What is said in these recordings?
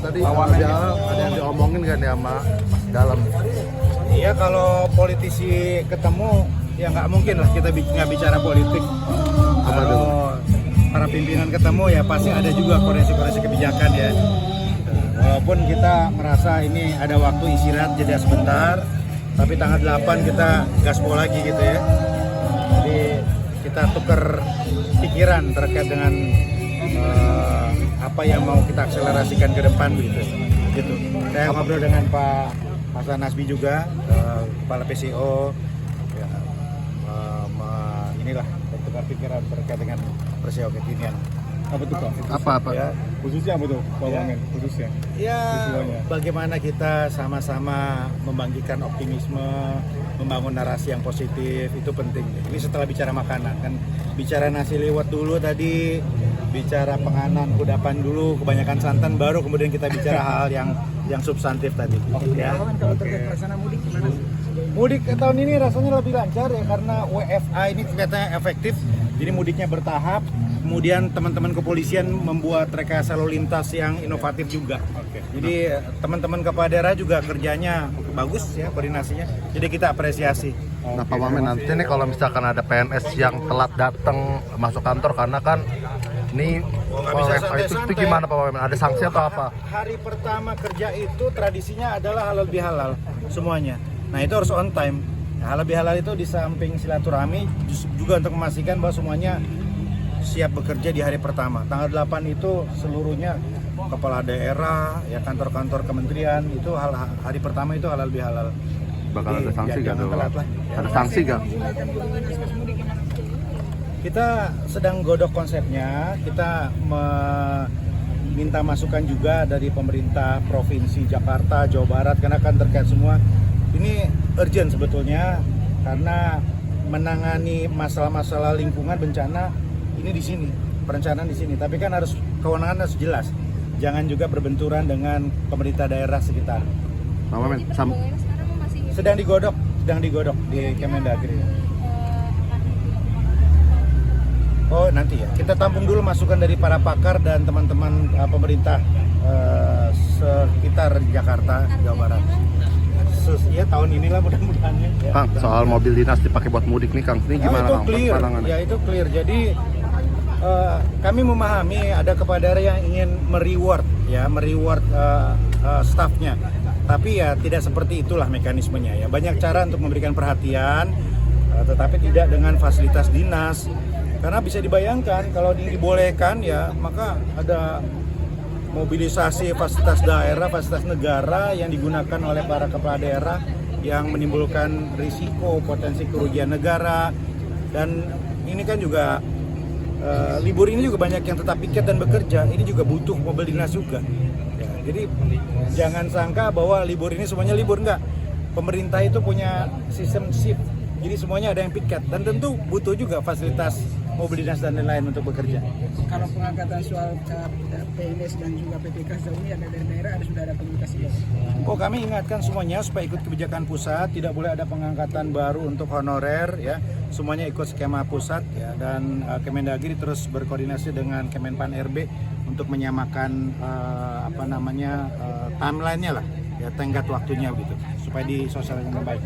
tadi ada yang diomongin kan ya sama dalam. Iya, kalau politisi ketemu ya nggak mungkin lah kita nggak bicara politik. Kalau para pimpinan ketemu ya pasti ada juga koreksi-koreksi kebijakan ya. Walaupun kita merasa ini ada waktu istirahat jeda sebentar, tapi tanggal 8 kita gaspol lagi gitu ya. Jadi kita tukar pikiran terkait dengan apa yang mau kita akselerasikan ke depan gitu. Saya ngobrol dengan Pak Hasan Nasbi juga, kepala PCO, ya, inilah bertukar pikiran terkait dengan PCO kekinian. Apa tuh Pak? Apa? Ya, khususnya apa tuh Pak Wamen? Khususnya? Ya, bagaimana kita sama-sama membangkitkan optimisme, membangun narasi yang positif, itu penting. Ini setelah bicara makanan, kan bicara nasi liwet dulu tadi, bicara penganan kudapan dulu, kebanyakan santan, baru kemudian kita bicara hal yang substantif tadi. Ya. Kalau terkait pelaksanaan mudik gimana? Mudik tahun ini rasanya lebih lancar ya, karena WFA ini kelihatannya efektif, jadi mudiknya bertahap. Kemudian teman-teman kepolisian membuat rekayasa lalu lintas yang inovatif juga. Jadi teman-teman kepala daerah juga kerjanya bagus ya, koordinasinya. Jadi kita apresiasi. Nah Pak Wamen, nanti nih kalau misalkan ada PNS yang telat datang masuk kantor karena kan ini itu gimana Pak Wamen? Ada sanksi atau apa? Hari pertama kerja itu tradisinya adalah halal bihalal semuanya. Nah itu harus on time. Nah, halal bihalal itu di samping silaturahmi juga untuk memastikan bahwa semuanya siap bekerja di hari pertama. Tanggal 8 itu seluruhnya kepala daerah, ya kantor-kantor kementerian itu hari pertama itu halal bihalal. Bakal ada sanksi ya, nggak? Ada sanksi nggak? Kita sedang godok konsepnya. Kita meminta masukan juga dari pemerintah provinsi Jakarta, Jawa Barat, karena kan terkait semua. Ini urgent sebetulnya karena menangani masalah-masalah lingkungan bencana ini di sini, perencanaan di sini. Tapi kan harus kewenangan harus jelas. Jangan juga berbenturan dengan pemerintah daerah sekitar. Pak Wamen, sedang digodok di Kemendagri. Oh nanti ya, kita tampung dulu masukan dari para pakar dan teman-teman pemerintah sekitar Jakarta, Jawa Barat. Ya tahun inilah mudah-mudahan ya. Kang, soal mobil dinas dipakai buat mudik nih Kang, ini gimana Kang? Ya itu clear. Jadi kami memahami ada kepala daerah yang ingin mereward staffnya, tapi ya tidak seperti itulah mekanismenya ya. Banyak cara untuk memberikan perhatian, tetapi tidak dengan fasilitas dinas, karena bisa dibayangkan kalau dibolehkan ya maka ada mobilisasi fasilitas daerah, fasilitas negara yang digunakan oleh para kepala daerah yang menimbulkan risiko potensi kerugian negara. Dan ini kan juga libur ini juga banyak yang tetap piket dan bekerja, ini juga butuh mobil dinas juga ya, jadi jangan sangka bahwa libur ini semuanya libur, enggak. Pemerintah itu punya sistem shift, jadi semuanya ada yang piket dan tentu butuh juga fasilitas mobil dinas dan lain-lain untuk bekerja. Kalau pengangkatan soal PNS dan juga PPK sejauh ini ada dari daerah sudah ada komunikasi? Oh, kami ingatkan semuanya supaya ikut kebijakan pusat, tidak boleh ada pengangkatan baru untuk honorer ya. Semuanya ikut skema pusat ya, dan Kemendagri terus berkoordinasi dengan Kemenpan RB untuk menyamakan timeline-nya lah ya, tenggat waktunya gitu supaya disosialisasikan baik.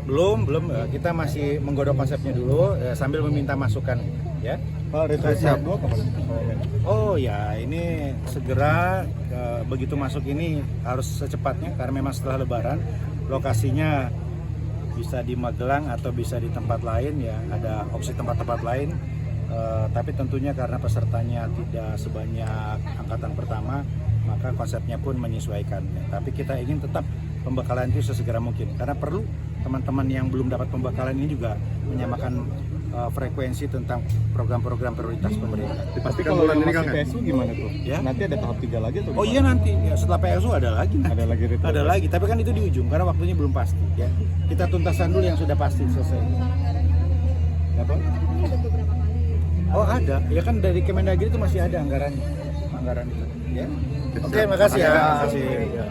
Belum, kita masih menggodok konsepnya dulu ya, sambil meminta masukan ya. Pak, siap. Oh ya, ini segera begitu masuk ini harus secepatnya karena memang setelah Lebaran lokasinya bisa di Magelang atau bisa di tempat lain ya, ada opsi tempat-tempat lain. Tapi tentunya karena pesertanya tidak sebanyak angkatan pertama, maka konsepnya pun menyesuaikan ya. Tapi kita ingin tetap pembekalan itu sesegera mungkin karena perlu teman-teman yang belum dapat pembekalan ini juga menyamakan frekuensi tentang program-program prioritas pemerintah. Dipastikan bulan ini kan PSU gimana tuh? Ya? Nanti ada tahap 3 lagi atau gimana? Oh iya nanti ya, setelah PSU ada lagi. Ada lagi, tapi kan itu di ujung karena waktunya belum pasti ya. Kita tuntaskan dulu yang sudah pasti selesai. Apa? Oh ada, ya kan dari Kemendagri itu masih ada anggaran itu ya. Oke, makasih ya. Makasih. Ya.